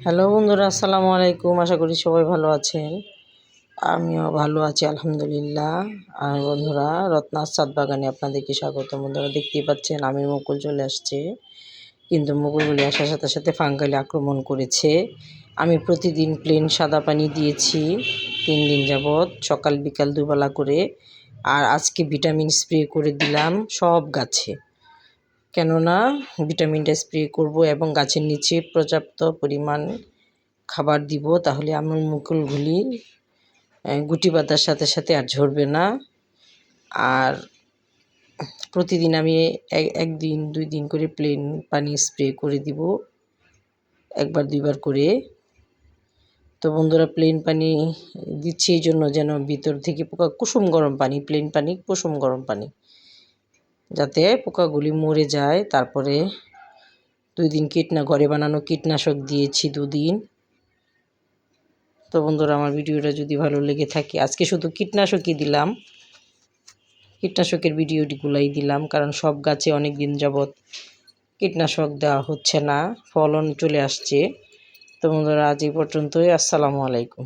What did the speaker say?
Hello বন্ধুরা, আসসালামু আলাইকুম। আশা করি সবাই ভালো আছেন। আমিও ভালো আছি আলহামদুলিল্লাহ। আর বন্ধুরা, রত্নার ছাদ বাগানে আপনাদেরকে স্বাগত। বন্ধুরা, দেখতেই পাচ্ছেন আমের মুকুল চলে আসছে, কিন্তু মুকুলগুলি আসার সাথে সাথে ফাঙ্গালি আক্রমণ করেছে। আমি প্রতিদিন প্লেন সাদা পানি দিয়েছি 3 দিন যাবৎ, সকাল বিকাল দুবেলা করে। আর আজকে ভিটামিন স্প্রে করে দিলাম সব গাছে, কেননা ভিটামিনটা স্প্রে করব এবং গাছের নিচে পর্যাপ্ত পরিমাণ খাবার দিব, তাহলে আমার মুকুলগুলি গুটি বাঁধার সাথে সাথে আর ঝরবে না। আর প্রতিদিন আমি একদিন 2 দিন করে প্লেন পানি স্প্রে করে দিব, একবার 2বার করে। তো বন্ধুরা, প্লেন পানি দিচ্ছি এই জন্য যেন ভিতর থেকে পোকা, কুসুম গরম পানি, প্লেন পানি কুসুম গরম পানি, যাতে পোকাগুলি মরে যায়। তারপরে 2 দিন ঘরে বানানো কীটনাশক দিয়েছি 2 দিন। তো বন্ধুরা, আমার ভিডিওটা যদি ভালো লেগে থাকে, আজকে শুধু কীটনাশকই দিলাম, কীটনাশকের ভিডিওগুলাই দিলাম, কারণ সব গাছে অনেক দিন যাবৎ কীটনাশক দেওয়া হচ্ছে না, ফলন চলে আসছে। তো বন্ধুরা, আজ এই পর্যন্তই। আসসালামু আলাইকুম।